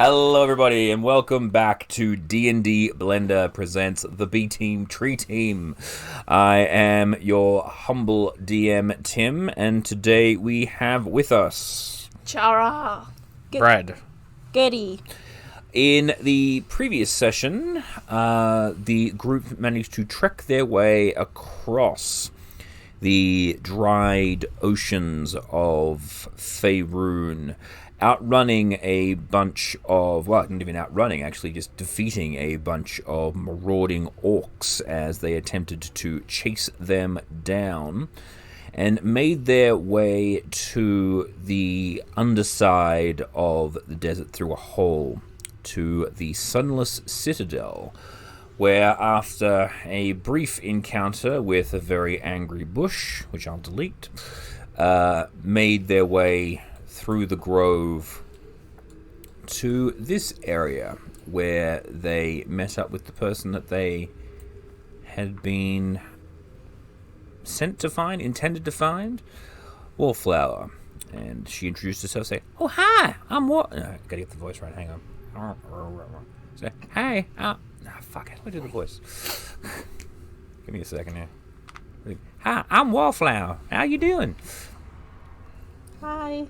Hello everybody and welcome back to D&D Blender presents the B Team Tree Team. I am your humble DM Tim, and today we have with us Chara. Brad. Getty. In the previous session, the group managed to trek their way across the dried oceans of Faerun, outrunning a bunch of, well, not even outrunning, actually just defeating a bunch of marauding orcs as they attempted to chase them down, and made their way to the underside of the desert through a hole to the Sunless Citadel, where after a brief encounter with a very angry bush, which I'll delete, made their way through the grove to this area where they met up with the person that they had been intended to find, Wallflower. And she introduced herself, saying, "Oh, hi, I'm Wall..." No, gotta get the voice right, hang on. Say, "Hey, fuck it, let me do the voice." Give me a second here. "Hi, I'm Wallflower. How you doing?" Hi.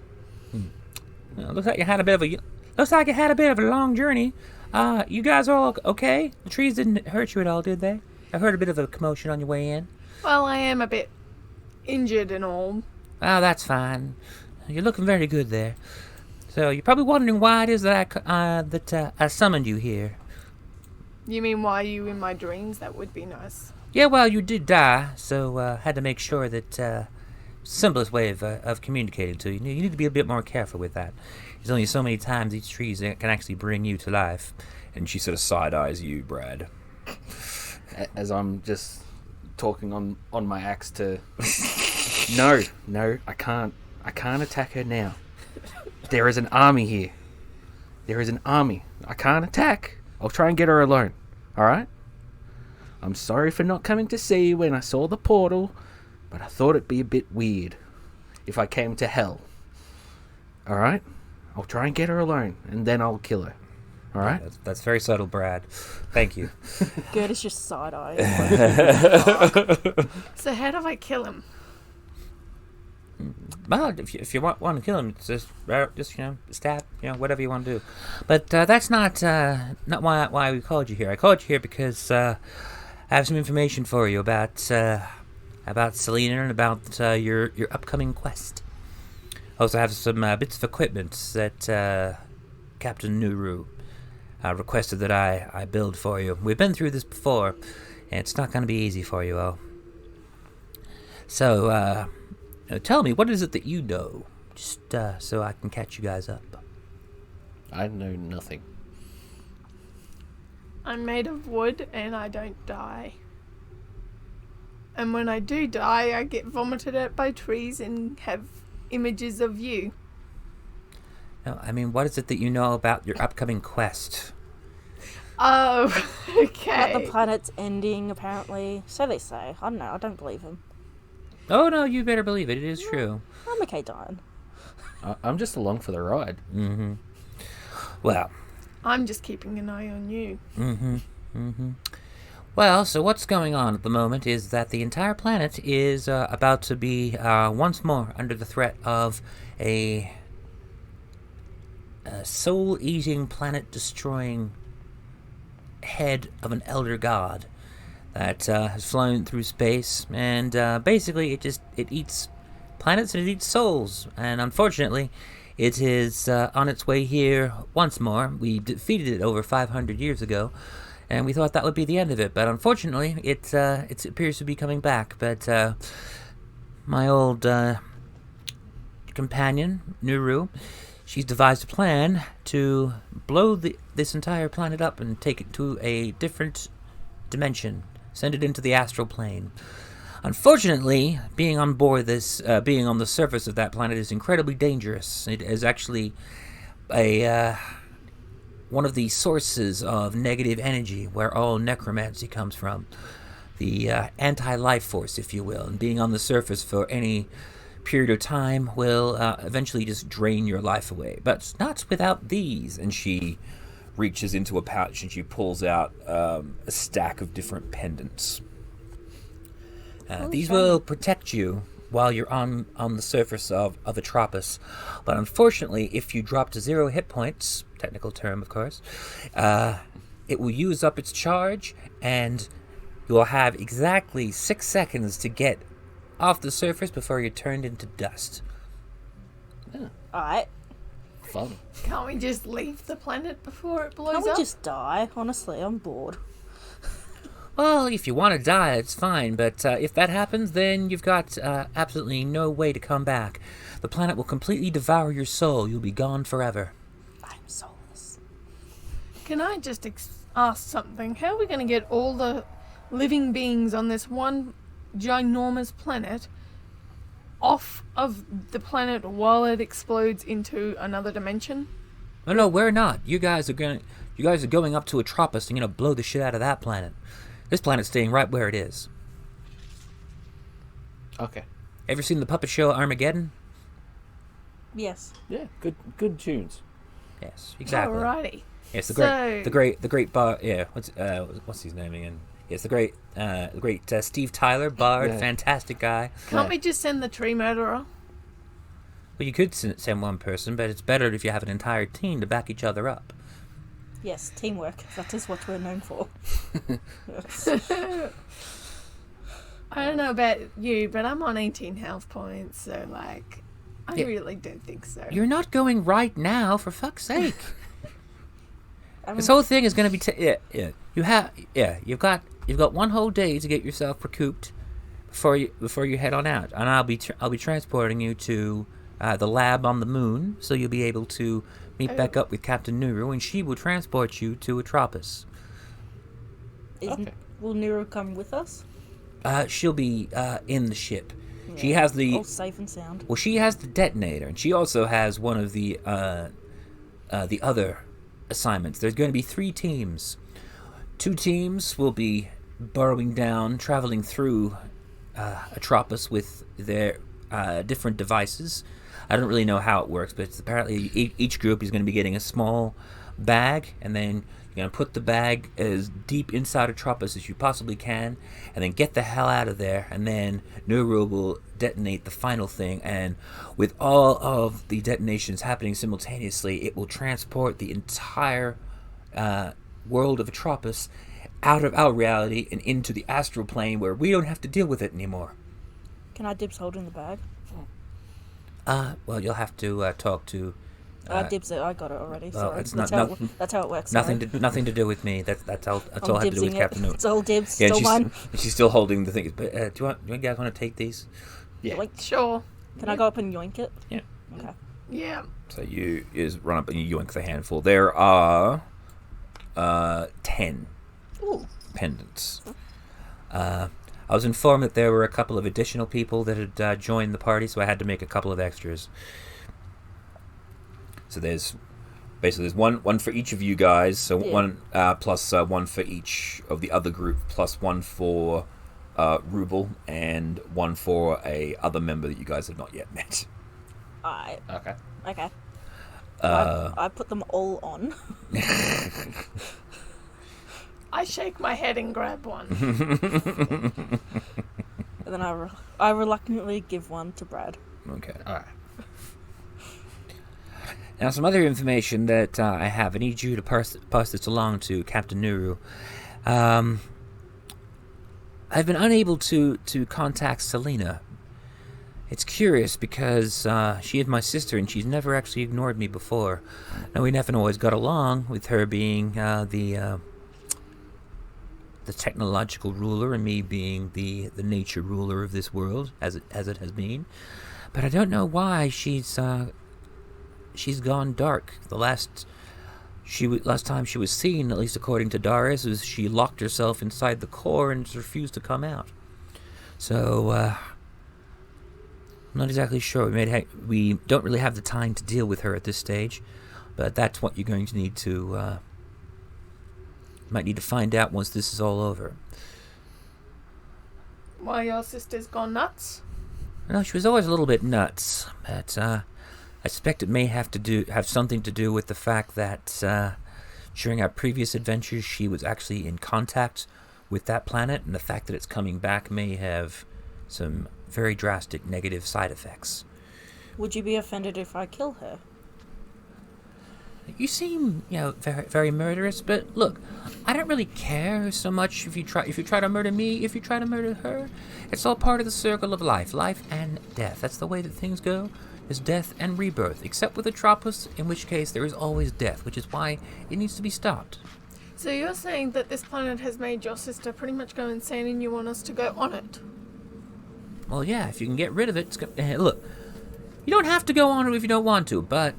Looks like you had a bit of a long journey. You guys all okay? The trees didn't hurt you at all, did they? I heard a bit of a commotion on your way in. Well, I am a bit injured and all. Oh, that's fine. You're looking very good there. So you're probably wondering why it is that I summoned you here. You mean why are you in my dreams? That would be nice. Yeah, well, you did die, so had to make sure that simplest way of communicating to you. You need to be a bit more careful with that. There's only so many times each tree can actually bring you to life. And she sort of side-eyes you, Brad. As I'm just talking on my axe to... No, I can't attack her now. There is an army here. There is an army. I can't attack. I'll try and get her alone. Alright? I'm sorry for not coming to see you when I saw the portal, but I thought it'd be a bit weird if I came to hell. Alright? I'll try and get her alone, and then I'll kill her. Alright? That's very subtle, Brad. Thank you. Good, it's just side eye. So how do I kill him? Well, if you want to kill him, just stab, whatever you want to do. But that's not why we called you here. I called you here because I have some information for you about Selena and about your upcoming quest. I also have some bits of equipment that Captain Nuru requested that I build for you. We've been through this before, and it's not going to be easy for you all. So, tell me, what is it that you know? Just so I can catch you guys up. I know nothing. I'm made of wood and I don't die. And when I do die, I get vomited at by trees and have images of you. No, I mean, what is it that you know about your upcoming quest? Oh, okay. That the planet's ending, apparently. So they say. I don't know. I don't believe him. Oh, no, you better believe it. It is true. I'm okay dying. I'm just along for the ride. Mm-hmm. Well. I'm just keeping an eye on you. Mm-hmm. Mm-hmm. Well, so what's going on at the moment is that the entire planet is about to be once more under the threat of a soul-eating, planet-destroying head of an elder god that has flown through space, and basically it eats planets and it eats souls, and unfortunately it is on its way here once more. We defeated it over 500 years ago, and we thought that would be the end of it, but unfortunately it appears to be coming back. But my old companion, Nuru, she's devised a plan to blow this entire planet up and take it to a different dimension, send it into the astral plane. Unfortunately, being on the surface of that planet is incredibly dangerous. It is actually one of the sources of negative energy where all necromancy comes from. The anti-life force, if you will. And being on the surface for any period of time will eventually just drain your life away. But not without these. And she reaches into a pouch and she pulls out a stack of different pendants. These will protect you while you're on the surface of Atropus. But unfortunately, if you drop to 0 hit points, technical term of course, it will use up its charge and you will have exactly 6 seconds to get off the surface before you're turned into dust. Alright. Fun. Can't we just leave the planet before it blows Can't we up? just die? Honestly, I'm bored. Well, if you want to die, it's fine, but if that happens, then you've got absolutely no way to come back. The planet will completely devour your soul. You'll be gone forever. I'm soulless. Can I just ask something? How are we going to get all the living beings on this one ginormous planet off of the planet while it explodes into another dimension? No, we're not. You guys are going up to Atropus and blow the shit out of that planet. This planet's staying right where it is. Okay. Ever seen the puppet show Armageddon? Yes. Yeah, good tunes. Yes, exactly. Alrighty. Yes, the great bard. Yeah, what's his name again? Yes, the great Steve Tyler, bard, Yeah. fantastic guy. Can't we just send the tree murderer? Well, you could send one person, but it's better if you have an entire team to back each other up. Yes, teamwork. That is what we're known for. I don't know about you, but I'm on 18 health points, so I Yeah. really don't think so. You're not going right now, for fuck's sake. I This mean, whole thing is going to be you've got one whole day to get yourself recouped before you head on out, and I'll be transporting you to the lab on the moon, so you'll be able to meet back up with Captain Nuru, and she will transport you to Atropus. Okay. Will Nero come with us? She'll be in the ship. She has All safe and sound. Well, she has the detonator, and she also has one of the other assignments. There's going to be 3 teams. 2 teams will be burrowing down, traveling through Atropus with their different devices. I don't really know how it works, but it's apparently each group is going to be getting a small bag, and then you're going to put the bag as deep inside Atropus as you possibly can, and then get the hell out of there, and then Nuru will detonate the final thing, and with all of the detonations happening simultaneously, it will transport the entire world of Atropus out of our reality and into the astral plane where we don't have to deal with it anymore. Can I dibs holding the bag? Well, you'll have to talk to... I dibs it. I got it already. Sorry. it's that's, not- that's how it works. Nothing sorry. to do with me. That's all I'm I have to do with dibsing it. Captain Nuru. It's all dibs. Yeah, Still mine. she's still holding the thing. But do you guys want to take these? Yeah. Yoink. Sure. Can I go up and yoink it? Yeah. Okay. Yeah. So you run up and you yoink the handful. There are 10 Ooh. pendants. I was informed that there were a couple of additional people that had joined the party, so I had to make a couple of extras. So there's one for each of you guys. So Yeah. one plus one for each of the other group, plus one for Rubel, and one for a other member that you guys have not yet met. Alright. Okay. Okay. I put them all on. I shake my head and grab one. And then I reluctantly give one to Brad. Okay. All right. Now, some other information that I have. I need you to pass this along to Captain Nuru. I've been unable to contact Selena. It's curious because she is my sister and she's never actually ignored me before. Now, we haven't always got along, with her being the technological ruler and me being the nature ruler of this world, as it has been. But I don't know why she's gone dark. The last time she was seen, at least according to Darius, is she locked herself inside the core and refused to come out. So I'm not exactly sure. We don't really have the time to deal with her at this stage, but that's what you're going to need to might need to find out once this is all over. Why your sister's gone nuts? No, she was always a little bit nuts, but I suspect it may have something to do with the fact that during our previous adventures she was actually in contact with that planet, and the fact that it's coming back may have some very drastic negative side effects. Would you be offended if I kill her? You seem, very, very murderous, but look, I don't really care so much if you try to murder me, if you try to murder her. It's all part of the circle of life and death. That's the way that things go. There's death and rebirth, except with Atropus, in which case there is always death, which is why it needs to be stopped. So you're saying that this planet has made your sister pretty much go insane and you want us to go on it? Well, yeah, if you can get rid of it, look, you don't have to go on it if you don't want to, but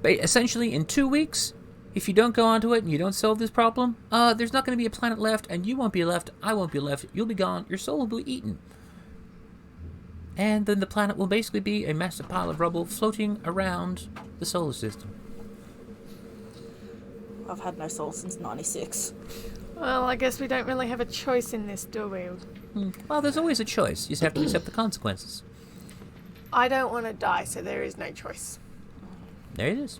essentially in 2 weeks, if you don't go onto it and you don't solve this problem, there's not going to be a planet left, and you won't be left, I won't be left, you'll be gone, your soul will be eaten. And then the planet will basically be a massive pile of rubble floating around the solar system. I've had no soul since 96. Well, I guess we don't really have a choice in this, do we? Well, there's always a choice. You just have to accept the consequences. I don't want to die, so there is no choice. There it is.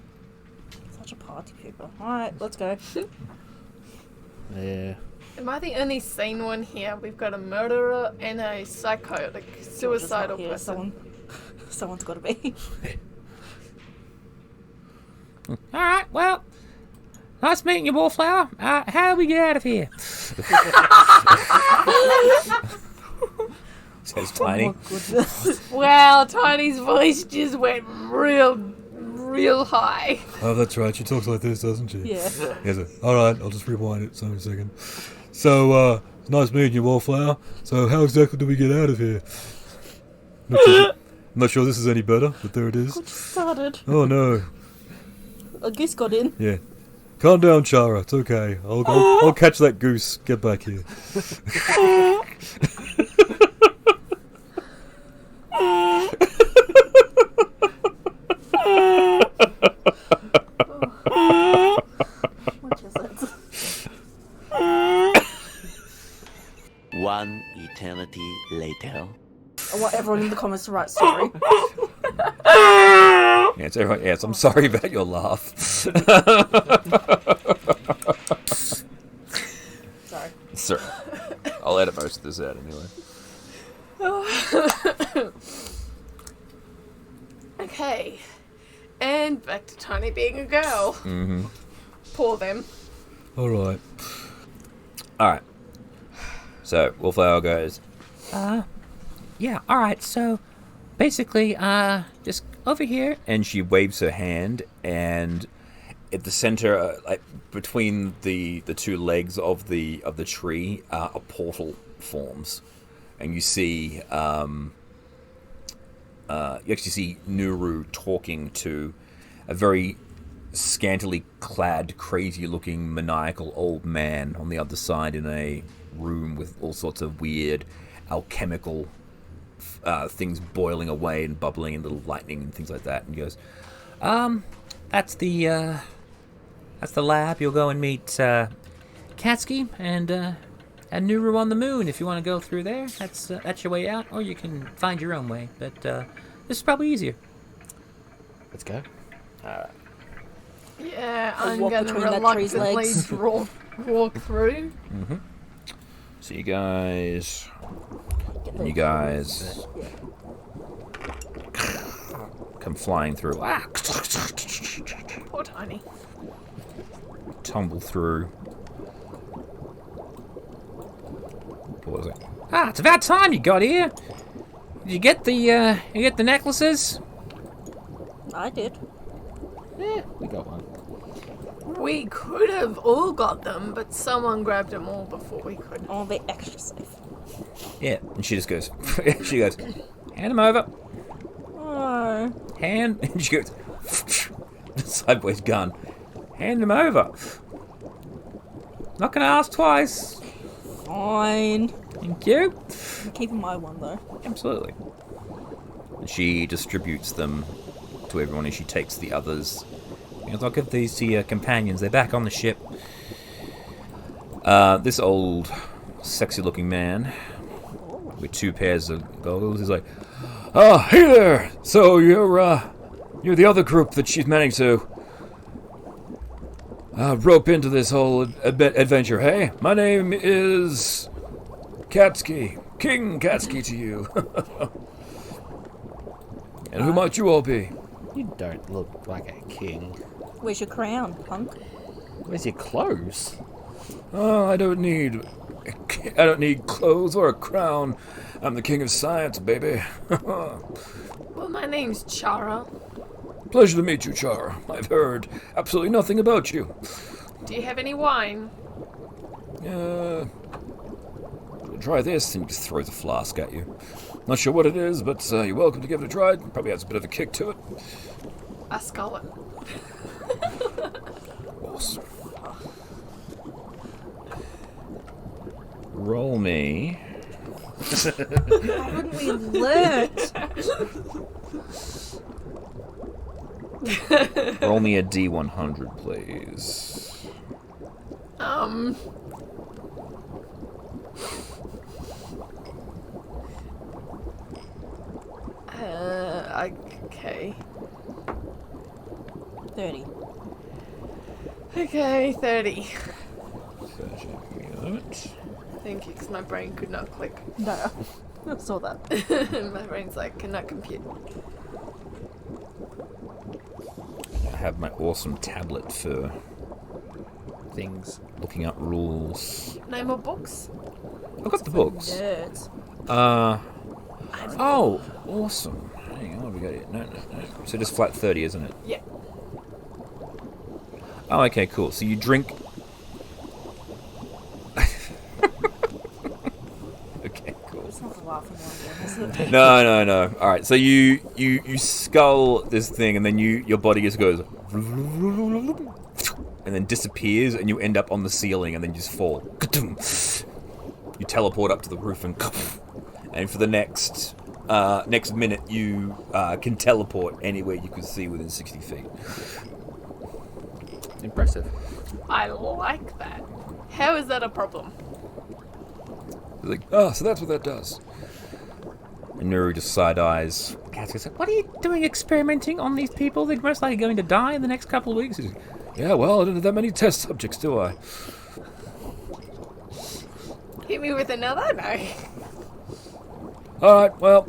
Such a party pooper. Alright, let's go. Yeah. Am I the only sane one here? We've got a murderer and a psychotic, suicidal Here, person. Someone's got to be. Alright, well, nice meeting you, Wallflower. How do we get out of here? Says Tiny. Oh my goodness. Wow, Tiny's voice just went real high. Oh, that's right. She talks like this, doesn't she? Yeah. Yes, sir. All right, I'll just rewind it a second. So, it's nice meeting you, Wallflower. So, how exactly do we get out of here? Not sure this is any better, but there it is. Got started. Oh, no. A goose got in. Yeah. Calm down, Chara. It's okay. I'll catch that goose. Get back here. What is it? One eternity later. I want everyone in the comments to write sorry. Yes, everyone. Yes, I'm sorry about your laugh. Sorry. Sorry. I'll edit most of this out anyway. Okay. And back to Tiny being a girl. Mm-hmm. Poor them. All right. Alright. So, Wallflower goes, yeah, alright, so, basically, just over here. And she waves her hand, and at the center, like, between the two legs of the tree, a portal forms. And you see, you actually see Nuru talking to a very scantily clad, crazy-looking, maniacal old man on the other side in a room with all sorts of weird alchemical things boiling away and bubbling and little lightning and things like that. And he goes, that's the lab. You'll go and meet Katsuki and Nuru on the moon if you want to go through there. That's your way out, or you can find your own way. But this is probably easier. Let's go. Alright. Yeah, I I'm walk going to between that tree's reluctantly legs. walk through. Mm-hmm. So you guys come flying through. Poor Tiny. Tumble through. What was it? It's about time you got here. Did you get the necklaces? I did. Yeah, we got one. We could have all got them, but someone grabbed them all before we could. I want to be extra safe. Yeah, and she just goes, hand them over. Oh. And she goes, sideways gun. Hand them over. Not gonna ask twice. Fine. Thank you. I'm keeping my one though. Absolutely. And she distributes them to everyone as she takes the others. I'll give these to your companions. They're back on the ship. This old, sexy-looking man with two pairs of goggles is like, Hey there! So you're the other group that she's managed to rope into this whole adventure, hey? My name is Katsky. King Katsky to you. And who might you all be? You don't look like a king. Where's your crown, punk? Where's your clothes? Oh, I don't need clothes or a crown. I'm the king of science, baby. Well, my name's Chara. Pleasure to meet you, Char. I've heard absolutely nothing about you. Do you have any wine? Try this, and he just throws a flask at you. Not sure what it is, but you're welcome to give it a try. It probably has a bit of a kick to it. I scull it. Awesome. Roll me. Haven't we learnt? Roll me a D100, please. Okay. 30. Okay, 30. Right. Thank you, because my brain could not click. No, I saw that. My brain's like, cannot compute. I have my awesome tablet for things, looking up rules. No more books? I've got the books. Nerds. Oh, awesome. Hang on, what have we got here? No. So just flat 30, isn't it? Yeah. Oh, okay, cool. So you drink... Okay, cool. It's not the laughing one, is it? No. Alright, so you scull this thing, and then your body just goes... and then disappears, and you end up on the ceiling, and then you just fall. You teleport up to the roof, and for the next minute, you can teleport anywhere you can see within 60 feet. Impressive. I like that. How is that a problem? Like, so that's what that does. And Nuru just side-eyes. Cat's like, what are you doing experimenting on these people? They're most likely going to die in the next couple of weeks. He's like, yeah, well, I don't have that many test subjects, do I? Hit me with another? No. Alright, well.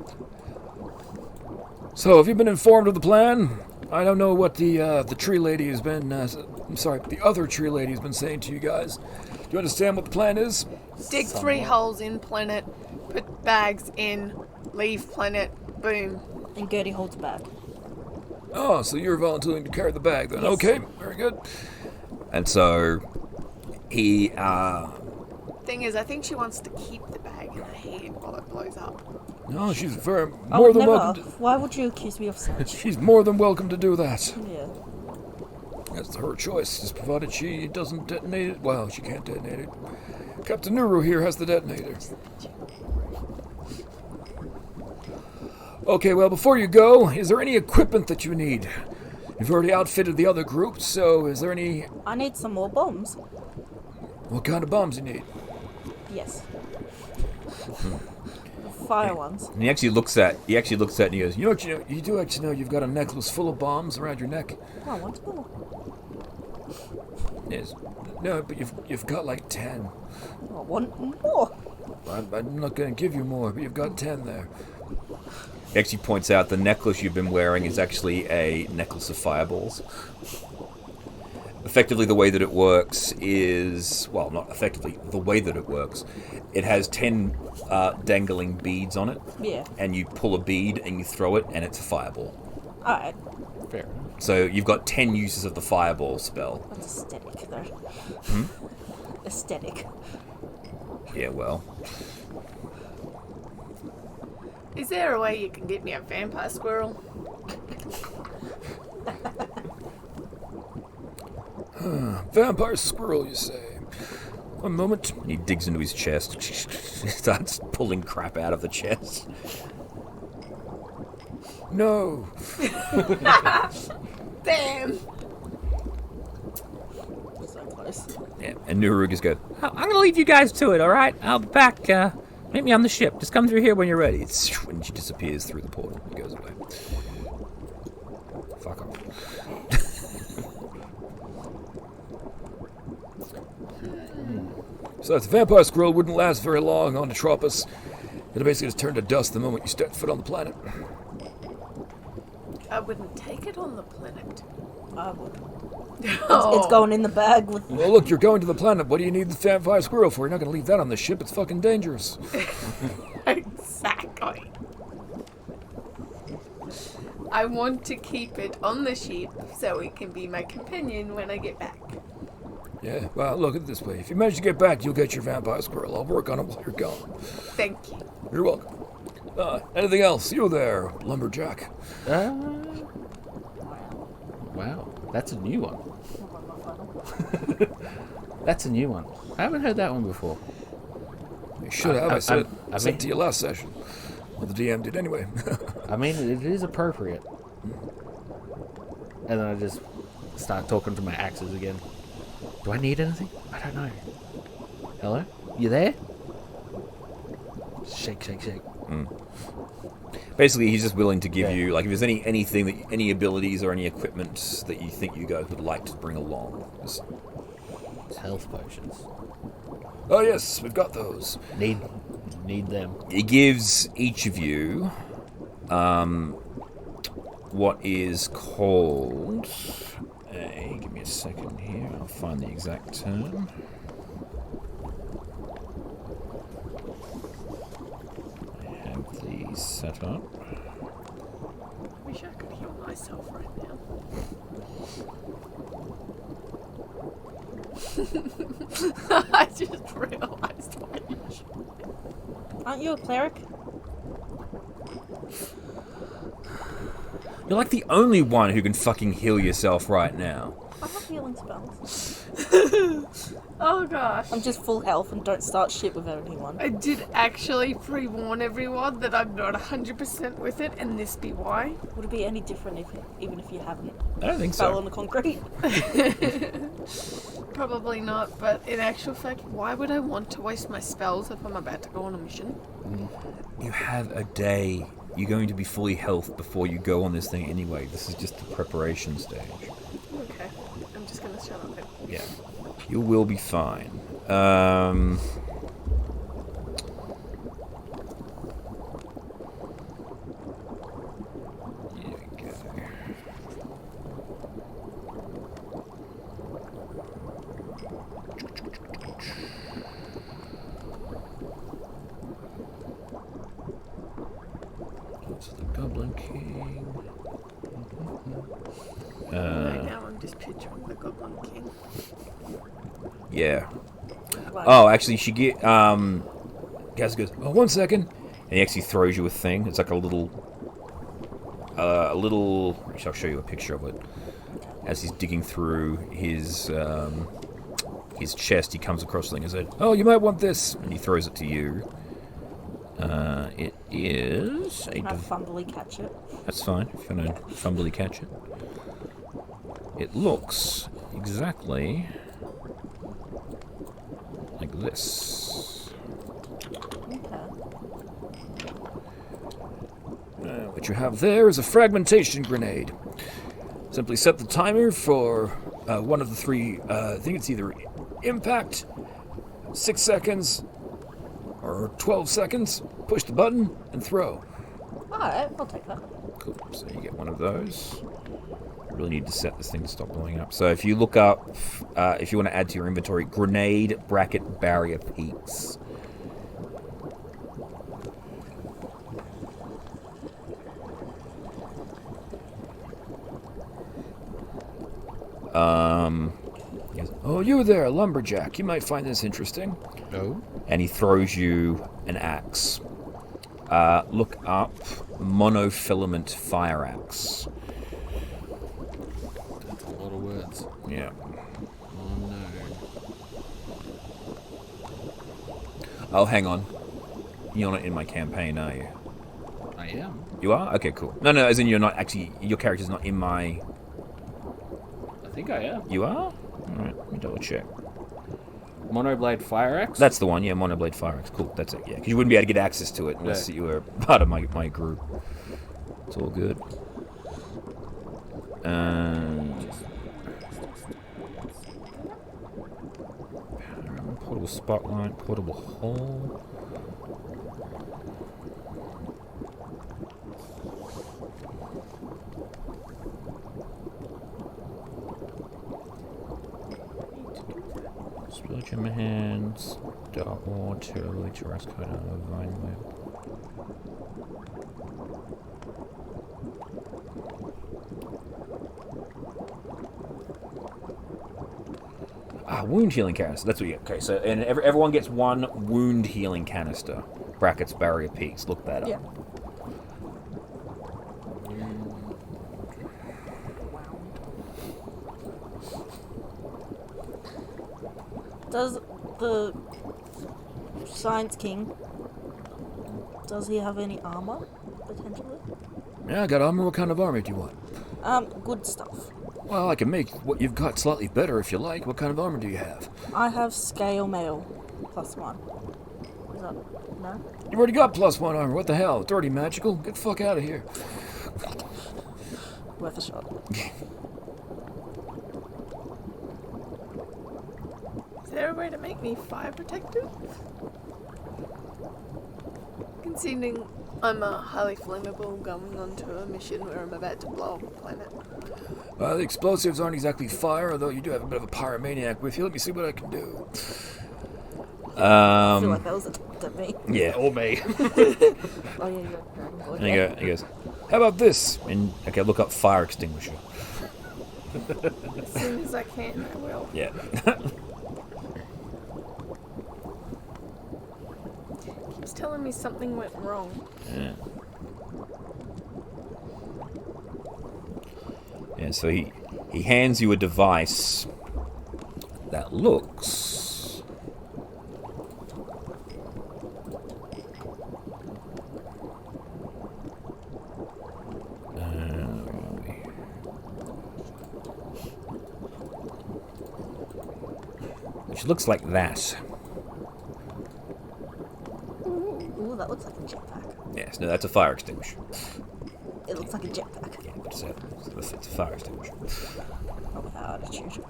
So, have you been informed of the plan? I don't know what the tree lady has been... the other tree lady has been saying to you guys. Do you understand what the plan is? Dig 3 holes in planet, put bags in, leave planet, boom. And Gertie holds back. Oh, so you're volunteering to carry the bag then. Yes. Okay, very good. And so, he, Thing is, I think she wants to keep the bag in her head while it blows up. No, she's very I more would than never. welcome. Why would you accuse me of such? She's more than welcome to do that. Yeah. That's her choice, just provided she doesn't detonate it. Well, she can't detonate it. Captain Nuru here has the detonator. Okay, well, before you go, is there any equipment that you need? You've already outfitted the other group, so is there any... I need some more bombs. What kind of bombs you need? Yes. Fire ones. And he actually looks at it and he goes, you do actually know you've got a necklace full of bombs around your neck. I want more. Yes. No, but you've got like 10. I want more. I'm not going to give you more, but you've got 10 there. He actually points out the necklace you've been wearing is actually a necklace of fireballs. Effectively, the way that it works is... Well, not effectively. The way that it works, it has 10 dangling beads on it. Yeah. And you pull a bead and you throw it, and it's a fireball. Alright. Fair. So you've got 10 uses of the fireball spell. That's aesthetic, though. Aesthetic. Yeah, well... Is there a way you can get me a vampire squirrel? Vampire squirrel, you say? One moment. He digs into his chest. Starts pulling crap out of the chest. No. Damn! So close. Yeah, and Nuru just goes, I'm going to leave you guys to it, alright? I'll be back Meet me on the ship. Just come through here when you're ready. And she disappears through the portal and goes away. Fuck off. So the vampire squirrel wouldn't last very long on Atropus. It'll basically just turn to dust the moment you step foot on the planet. I wouldn't take it on the planet. I would. Oh. It's going in the bag with. Well, look, you're going to the planet. What do you need the vampire squirrel for? You're not going to leave that on the ship. It's fucking dangerous. Exactly. I want to keep it on the ship so it can be my companion when I get back. Yeah, well, look at it this way. If you manage to get back, you'll get your vampire squirrel. I'll work on it while you're gone. Thank you. You're welcome. Anything else? You there, lumberjack? Wow, that's a new one. That's a new one. I haven't heard that one before. You should have. I said mean- to you last session. Well, the DM did anyway. I mean, it is appropriate. And then I just start talking to my axes again. Do I need anything? I don't know. Hello? You there? Shake, shake, shake. Basically, he's just willing to give you, like, if there's anything that, any abilities or any equipment that you think you guys would like to bring along. Just... It's health potions. Oh yes, we've got those. Need them. He gives each of you what is called. Give me a second here. I'll find the exact term. I have these set up. Wish I could heal myself right now. I just realized why you should. Aren't you a cleric? You're like the only one who can fucking heal yourself right now. I have healing spells. Oh gosh. I'm just full health and don't start shit with anyone. I did actually pre-warn everyone that I'm not 100% with it, and this be why. Would it be any different even if you haven't I don't think fell so. on the concrete? Probably not, but in actual fact, why would I want to waste my spells if I'm about to go on a mission? You have a day. You're going to be fully health before you go on this thing anyway. This is just the preparation stage. Okay, I'm just gonna shut up then. Yeah. You will be fine. Here we go. Go to the Goblin King. Right now I'm just picturing the Goblin King. Yeah. Like, Oh, actually, she get Gaz goes, "Oh, 1 second," and he actually throws you a thing. It's like a little. Actually, I'll show you a picture of it. As he's digging through his chest, he comes across the thing and says, "Oh, you might want this," and he throws it to you. It is a. can I fumbly catch it? That's fine if you want to fumbly catch it. It looks exactly like this. Okay. What you have there is a fragmentation grenade. Simply set the timer for one of the three. I think it's either impact, 6 seconds, or 12 seconds. Push the button and throw. Alright, I'll take that. Cool. So you get one of those. You really need to set this thing to stop blowing up. So if you look up, if you want to add to your inventory, grenade bracket barrier peaks. He goes, "Oh, you there, lumberjack. You might find this interesting." No. And he throws you an axe. Look up monofilament fire axe. That's a lot of words. Yeah. Oh no. Oh, hang on. You're not in my campaign, are you? I am. You are? Okay, cool. No, as in you're not actually. Your character's not in my. I think I am. You are? Alright, let me double check. Monoblade Fire Axe? That's the one, yeah, Monoblade Fire Axe. Cool, that's it, yeah. Because you wouldn't be able to get access to it unless you were part of my group. It's all good. Portable Spotlight, Portable Hole. Spillage in my hands. Dark water, early terracotta, vine web. Wound healing canister. That's what you get. Okay, so and everyone gets one wound healing canister. Brackets barrier peaks. Look that up. Yeah. Does the Science King, does he have any armor, potentially? Yeah, I got armor. What kind of armor do you want? Good stuff. Well, I can make what you've got slightly better if you like. What kind of armor do you have? I have scale mail +1. Is that, no? You've already got +1 armor. What the hell? It's already magical. Get the fuck out of here. Worth a shot. Is there a way to make me fire protected? Conceding I'm a highly flammable going onto a mission where I'm about to blow up a planet. The explosives aren't exactly fire, although you do have a bit of a pyromaniac with you. Let me see what I can do. I feel like that was a me. Yeah, or me. Oh yeah, you're Dragon Boy. And he goes, how about this? And okay, look up fire extinguisher. As soon as I can, I will. Yeah. Keeps telling me something went wrong. Yeah. Yeah, so he hands you a device that looks which looks like that. Ooh, that looks like a jetpack. Yes, no, that's a fire extinguisher. It looks like a jetpack. Yeah, but it's a fire extinguisher. Oh, without attitude.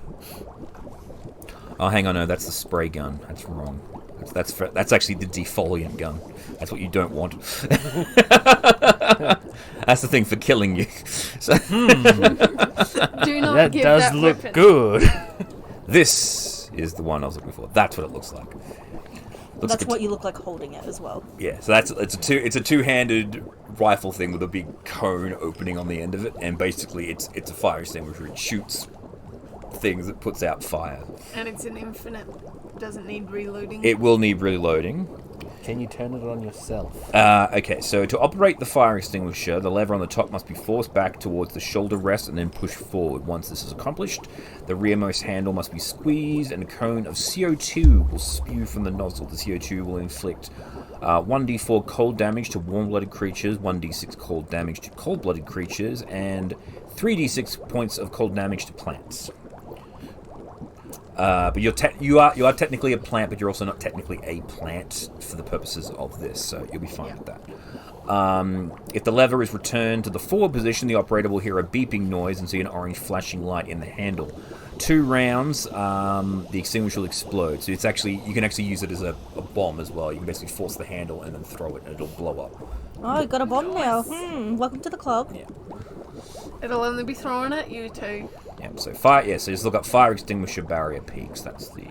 Oh, hang on, no, that's the spray gun. That's wrong. That's actually the defoliant gun. That's what you don't want. That's the thing for killing you. So Do not That give does that look weapon. good. this is the one I was looking for. That's what it looks like. Looks That's like what you look like holding it as well. yeah, so it's a two-handed rifle thing with a big cone opening on the end of it, and basically it's a fire extinguisher. It shoots things that puts out fire. And it's an infinite. Doesn't need reloading. It will need reloading. Can you turn it on yourself? Okay, so to operate the fire extinguisher, the lever on the top must be forced back towards the shoulder rest and then pushed forward. Once this is accomplished, the rearmost handle must be squeezed and a cone of CO2 will spew from the nozzle. The CO2 will inflict 1d4 cold damage to warm-blooded creatures, 1d6 cold damage to cold-blooded creatures, and 3d6 points of cold damage to plants. But you are technically a plant, but you're also not technically a plant for the purposes of this, so you'll be fine with that. If the lever is returned to the forward position, the operator will hear a beeping noise and see an orange flashing light in the handle. 2 rounds, the extinguisher will explode. So you can actually use it as a bomb as well. You can basically force the handle and then throw it, and it'll blow up. Oh, you got a bomb now. Welcome to the club. Yeah. It'll only be thrown at you two. Yeah. So fire. Yeah. So just look up fire extinguisher barrier peaks. That's the.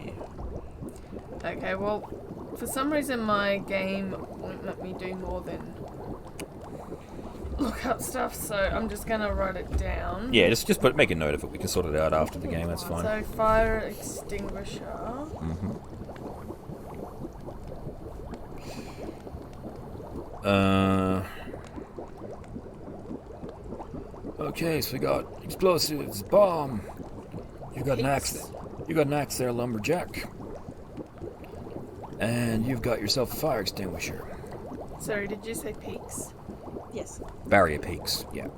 Okay, well, for some reason my game won't let me do more than look up stuff, so I'm just gonna write it down. Yeah. Just make a note of it. We can sort it out after the game. That's fine. So fire extinguisher. Okay, so we got explosives, bomb. You got an axe. Peaks. You got an axe there, lumberjack. And you've got yourself a fire extinguisher. Sorry, did you say peaks? Yes. Barrier peaks. Yeah.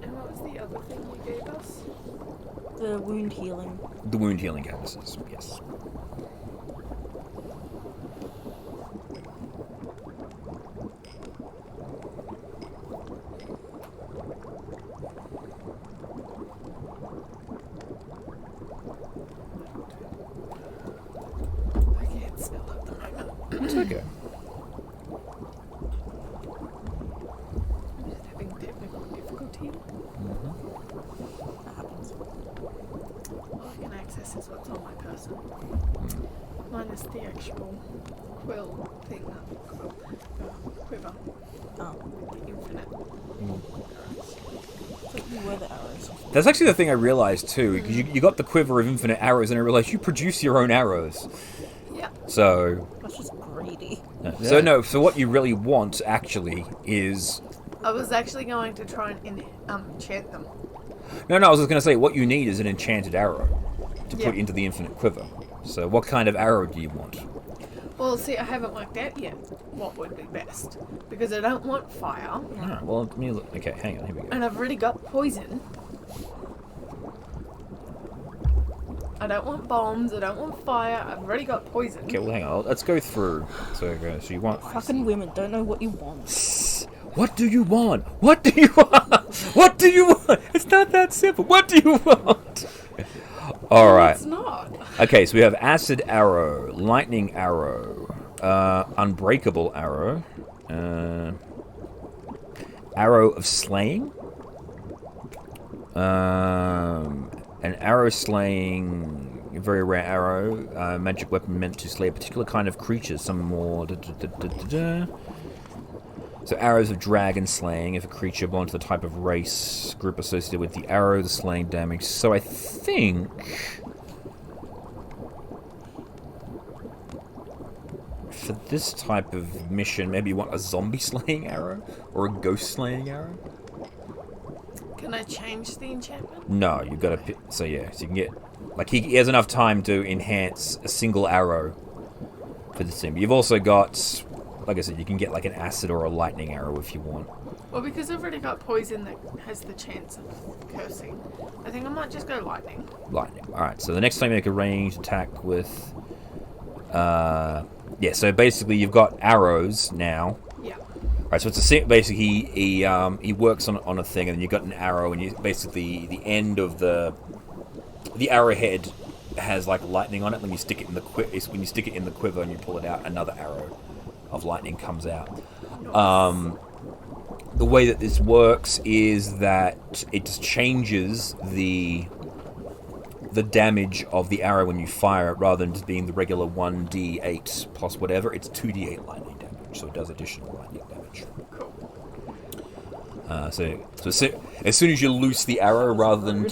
And what was the other thing you gave us? The wound healing. The wound healing canvases, yes. I can't spell at the moment. It's okay. I'm just having technical difficulty. That happens. All I can access is what's on my person. Minus the actual quill thing. Quiver. Oh, The infinite. I thought you were the arrows. That's actually the thing I realized too, because you got the quiver of infinite arrows, and I realized you produce your own arrows. Yeah. So, That's just greedy. so what you really want actually is I was actually going to try and enchant them. no. I was just going to say what you need is an enchanted arrow to Yeah. put into the infinite quiver. So, what kind of arrow do you want? Well, see, I haven't worked out yet what would be best. Because I don't want fire, Ah, well, let me look. Okay, hang on. Here we go. and I've already got poison. I don't want bombs, I don't want fire, I've already got poison. Okay, well, hang on. Let's go through. So you want. Fucking women don't know what you want. What do you want? What do you want? What do you want? It's not that simple. What do you want? All right. It's not. Okay, so we have acid arrow, lightning arrow, unbreakable arrow, arrow of slaying, an arrow slaying, a very rare arrow, magic weapon meant to slay a particular kind of creature. Some more. So arrows of dragon slaying, if a creature belongs to the type of race group associated with the arrow, the slaying damage. So I think for this type of mission, maybe you want a zombie slaying arrow or a ghost slaying arrow. Can I change the enchantment? No, you've got to. So yeah, so you can get like he has enough time to enhance a single arrow for this thing. But you've also got, like I said, you can get like an acid or a lightning arrow if you want. Well, because I've already got poison that has the chance of cursing, I think I might just go lightning. Lightning. Alright, so the next time you make a ranged attack with... yeah, so basically you've got arrows now. Yeah. Alright, so it's basically he works on a thing, and then you've got an arrow, and you basically the end of the arrowhead has like lightning on it. When you stick it in the quiver and you pull it out, another arrow of lightning comes out. The way that this works is that it just changes the damage of the arrow when you fire it, rather than just being the regular 1d8 plus whatever. It's 2d8 lightning damage, so it does additional lightning damage. Cool. So as soon as you loose the arrow, rather than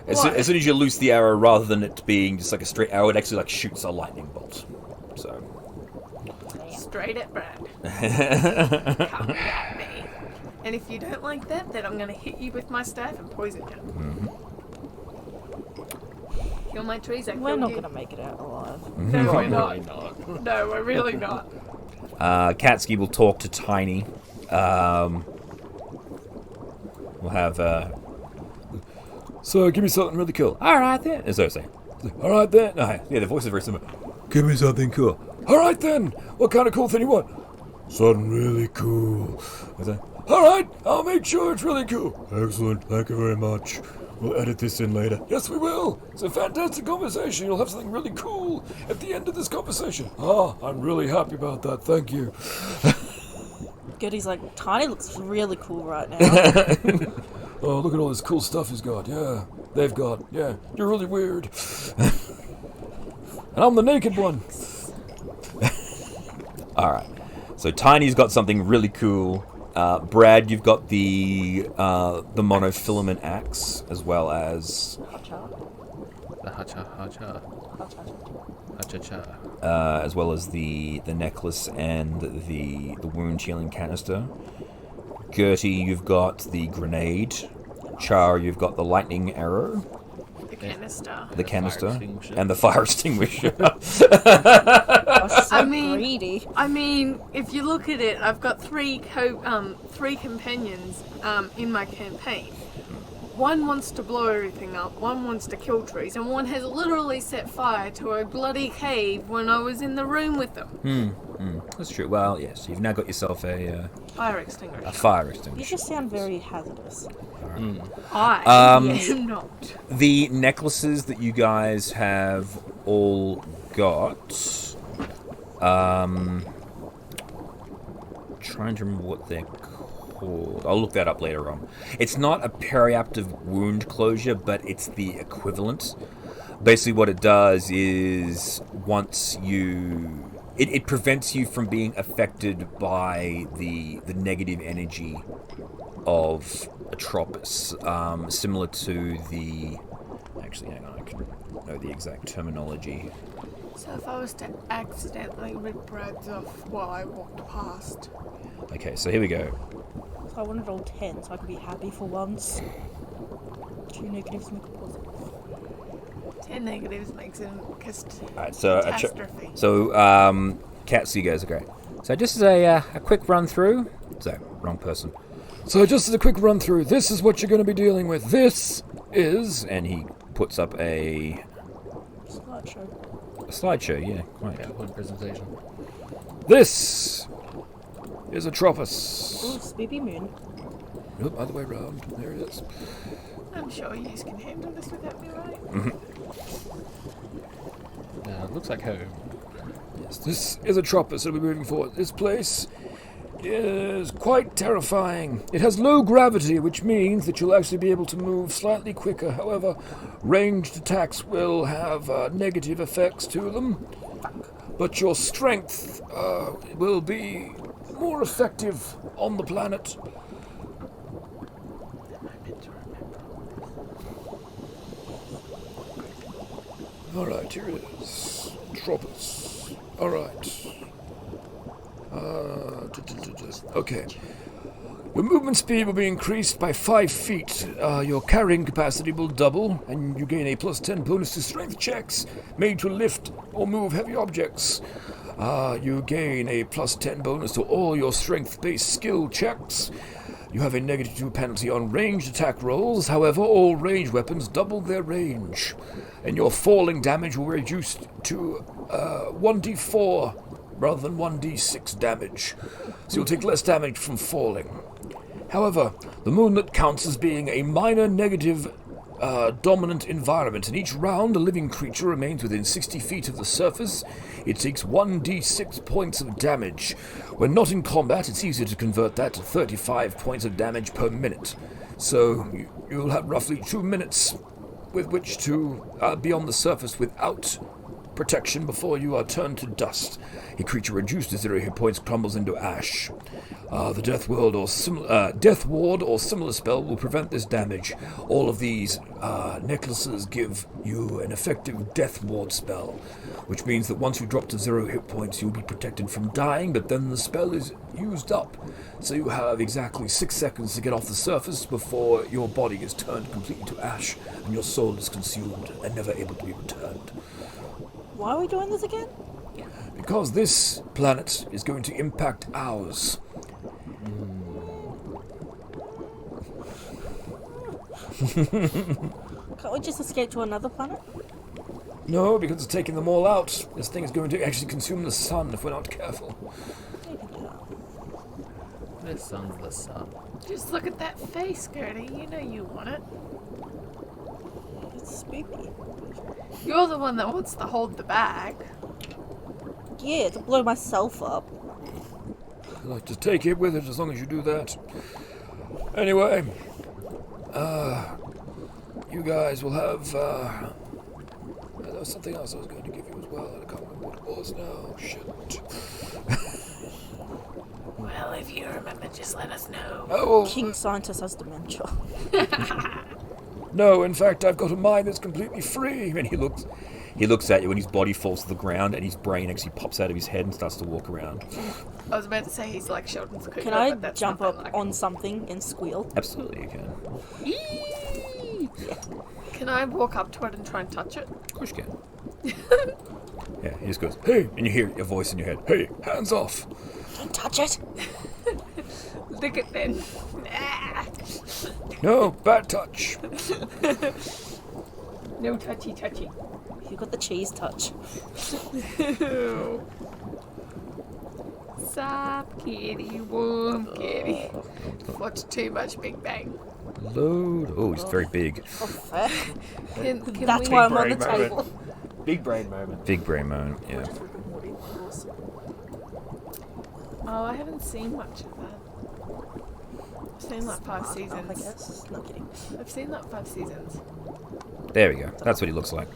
as soon as you loose the arrow, rather than it being just like a straight arrow, it actually like shoots a lightning bolt. So Straight at Brad. Come at me. And if you don't like that, then I'm going to hit you with my staff and poison you. Mm-hmm. Kill my trees, I We're killed not you. going to make it out alive. No, we're not. No, we're really not. Katsuki will talk to Tiny. We'll have so give me something really cool. All right then. As I say. All right then. Yeah, the voice is very similar. Give me something cool. All right then. What kind of cool thing you want? Something really cool. All right, I'll make sure it's really cool. Excellent. Thank you very much. We'll edit this in later. Yes, we will. It's a fantastic conversation. You'll have something really cool at the end of this conversation. Ah, I'm really happy about that. Thank you. Goody's like, Tiny looks really cool right now. Oh, look at all this cool stuff he's got. Yeah, they've got. Yeah, you're really weird. And I'm the naked one. All right. So Tiny's got something really cool. Brad, you've got the monofilament axe, as well as The hacha. as well as the necklace and the wound healing canister. Gertie, you've got the grenade. Char, you've got the lightning arrow, The canister. the canister, fire extinguisher. and the fire extinguisher. Oh, so I mean- greedy. I mean, if you look at it, I've got three companions in my campaign. One wants to blow everything up, one wants to kill trees, and one has literally set fire to a bloody cave when I was in the room with them. That's true. Well, yes, you've now got yourself a Fire extinguisher. fire You extinguisher. just sound very hazardous. I Yes. am not. The necklaces that you guys have all got, trying to remember what they're called. I'll look that up later on. It's not a periaptive wound closure, but it's the equivalent. Basically what it does is once you... It prevents you from being affected by the negative energy of Atropus, similar to the... Actually, hang on, I can know the exact terminology. So if I was to accidentally rip Brad's off while I walked past, Okay, so here we go. So I want to roll 10 so I can be happy for once. 2 negatives make a positive. 10 negatives makes it Alright, so catastrophe. Cats, you guys are great. So just as a quick run through. So, wrong person. So just as a quick run through, this is what you're going to be dealing with. This is... And he puts up a slideshow, yeah, quite. PowerPoint presentation. This is Atropus. Ooh, Spoopy Moon. Nope, other way around. There it is. I'm sure you can handle this without me, right? It looks like home. Yes, this is Atropus. It'll be moving forward. This place is quite terrifying. It has low gravity, which means that you'll actually be able to move slightly quicker. However, ranged attacks will have negative effects to them. But your strength will be more effective on the planet. Alright, here it is. Atropus. Alright. Okay. Your movement speed will be increased by 5 feet. Your carrying capacity will double, and you gain a plus 10 bonus to strength checks made to lift or move heavy objects. You gain a plus 10 bonus to all your strength-based skill checks. You have a negative 2 penalty on ranged attack rolls. However, all ranged weapons double their range. And your falling damage will be reduced to 1d4 rather than 1d6 damage. So you'll take less damage from falling. However, the moonlet counts as being a minor negative dominant environment. In each round, a living creature remains within 60 feet of the surface. It takes 1d6 points of damage. When not in combat, it's easier to convert that to 35 points of damage per minute. So you'll have roughly 2 minutes with which to be on the surface without protection before you are turned to dust. A creature reduced to 0 hit points crumbles into ash. The Death Ward or similar spell will prevent this damage. All of these necklaces give you an effective Death Ward spell, which means that once you drop to 0 hit points, you'll be protected from dying, but then the spell is used up. So you have exactly 6 seconds to get off the surface before your body is turned completely to ash and your soul is consumed and never able to be returned. Why are we doing this again? Because this planet is going to impact ours. Can't we just escape to another planet? No, because it's taking them all out. This thing is going to actually consume the sun if we're not careful. We can do that. This sun's the sun. Just look at that face, Gertie. You know you want it. It's spooky. You're the one that wants to hold the bag. Yeah, to blow myself up. I'd like to take it with it as long as you do that. Anyway, you guys will have, there was something else I was going to give you as well. I can't remember what it was now. Shit. Well, if you remember, just let us know. Oh, well, King Scientist has dementia. no, in fact, I've got a mind that's completely free. And he looks at you and his body falls to the ground and his brain actually pops out of his head and starts to walk around. I was about to say he's like Sheldon's cooker, Can I but that's jump nothing up like on it. something and squeal? Absolutely, you can. Can I walk up to it and try and touch it? Of course you can. Yeah, he just goes, hey, and you hear a voice in your head. Hey, hands off. Don't touch it! Lick it then. No, bad touch. No touchy. You got the cheese touch. Soft kitty, warm kitty. What's too much Big Bang? Load. Oh, he's very big. Oh, fair. Can That's we... why I'm on the Big brain table. Big brain moment. Big brain moment, yeah. Just Rick and Morty, of course. Oh, I haven't seen much of that. I've seen like 5 Smart enough, I seasons. guess. Not kidding. I've seen like 5 seasons. There we go. That's what he looks like.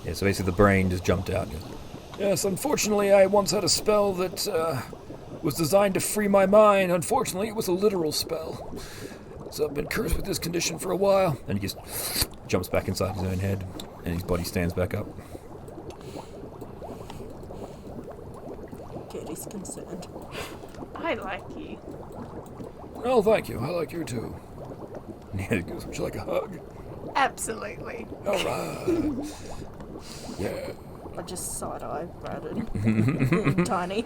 Yeah, so basically the brain just jumped out. Yes, unfortunately, I once had a spell that was designed to free my mind. Unfortunately, it was a literal spell. So I've been cursed with this condition for a while. And he just jumps back inside his own head, and his body stands back up. Kitty's concerned. I like you. Oh, thank you. I like you too. Yeah, he goes, Would you like a hug? Absolutely. All right. Yeah. I just side-eye Brandon. Tiny.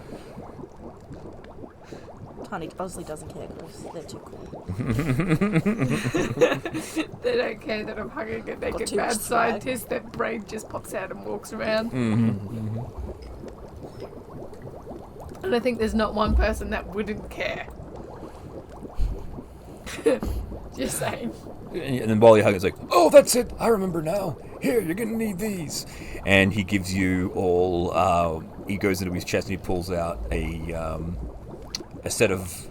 Tiny honestly doesn't care because they're too cool. They don't care that I'm hugging a naked too much mad swag. scientist. Their brain just pops out and walks around. And I think there's not one person that wouldn't care. Just saying. And then while you hug, it's like, Oh, that's it. I remember now. Here, you're gonna need these. and he gives you all. He goes into his chest and he pulls out a set of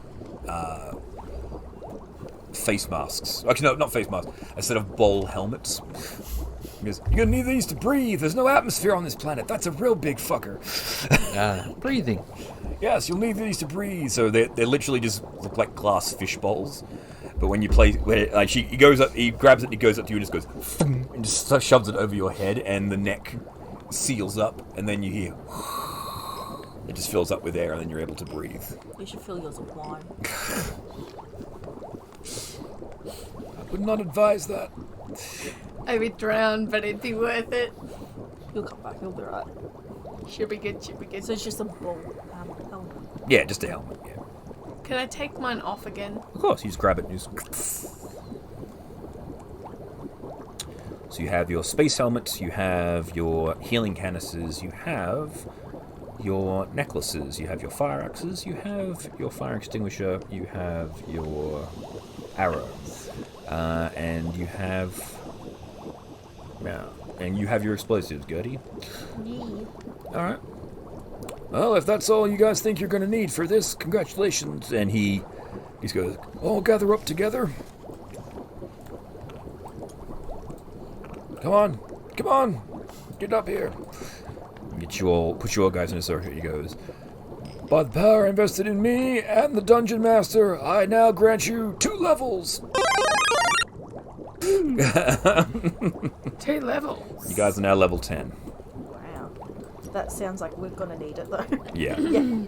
face masks. Actually, no, not face masks. A set of ball helmets. He goes, You're gonna need these to breathe. There's no atmosphere on this planet. That's a real big fucker. Breathing. Yes, you'll need these to breathe. So they literally just look like glass fish bowls. But when you play, like he goes up, he grabs it, and he goes up to you and just goes, and just shoves it over your head, and the neck seals up, and then you hear, it just fills up with air, and then you're able to breathe. You should fill yours with wine. I would not advise that. I would drown, but it'd be worth it. You'll come back, you'll be right. Should be good, should be good. So it's just a bull helmet. Yeah, just a helmet. Yeah, Can I take mine off again? of course. You just grab it and just. So you have your space helmets, you have your healing canisters, you have your necklaces, you have your fire axes, you have your fire extinguisher, you have your arrow, and you have. Yeah, and you have your explosives, Gertie. Alright. Well, if that's all you guys think you're gonna need for this, congratulations. And he just goes, All gather up together. Come on, get up here. get you all, put you all guys in a circle. He goes, By the power invested in me and the Dungeon Master, I now grant you 2 levels. 2 levels. you guys are now level 10. Wow. That sounds like we're gonna need it though. Yeah. Yeah.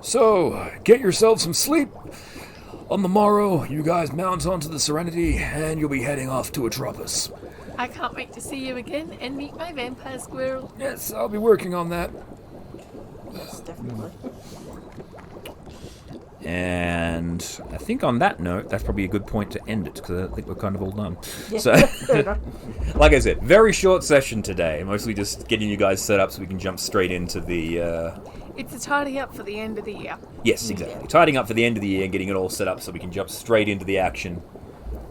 So, get yourselves some sleep. On the morrow, you guys mount onto the Serenity, and you'll be heading off to Atropus. I can't wait to see you again and meet my vampire squirrel. Yes, I'll be working on that. Yes, definitely. And I think on that note, that's probably a good point to end it, because I think we're kind of all done. Yeah. So, Fair enough. like I said, very short session today. Mostly just getting you guys set up so we can jump straight into the... It's a tidy up for the end of the year. Yes, exactly. Tidying up for the end of the year and getting it all set up so we can jump straight into the action.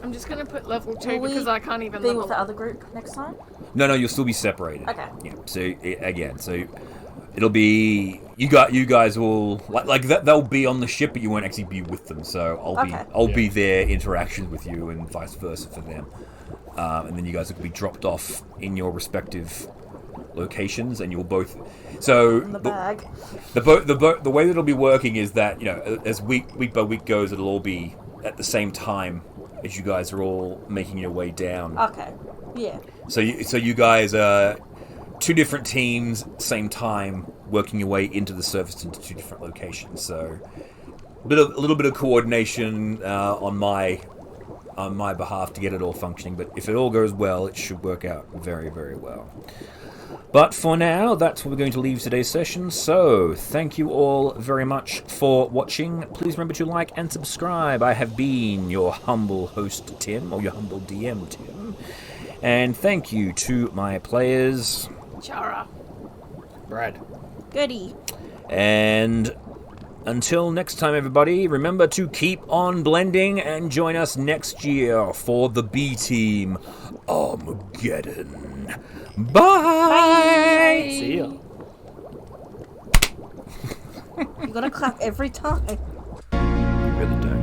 I'm just going to put level 2 Will we because I can't even Be level with the other group next time? No, you'll still be separated. Okay. Yeah. So again, it'll be you guys will like that. They'll be on the ship, but you won't actually be with them. So I'll be their interactions with you, and vice versa for them. And then you guys will be dropped off in your respective locations, and you'll both. So In the bag. the way that it'll be working is that as week by week goes, it'll all be at the same time as you guys are all making your way down. Okay. Yeah. So you guys are 2 different teams, same time, working your way into the surface into 2 different locations. So a little bit of coordination on my on my behalf to get it all functioning. But if it all goes well, it should work out very, very well. But for now, that's where we're going to leave today's session. So, thank you all very much for watching. Please remember to like and subscribe. I have been your humble host, Tim, or your humble DM, Tim. And thank you to my players. Chara. Brad. Goody. And until next time, everybody, remember to keep on blending and join us next year for the Bee Team Armageddon. Bye! See ya. You gotta clap every time. You really don't.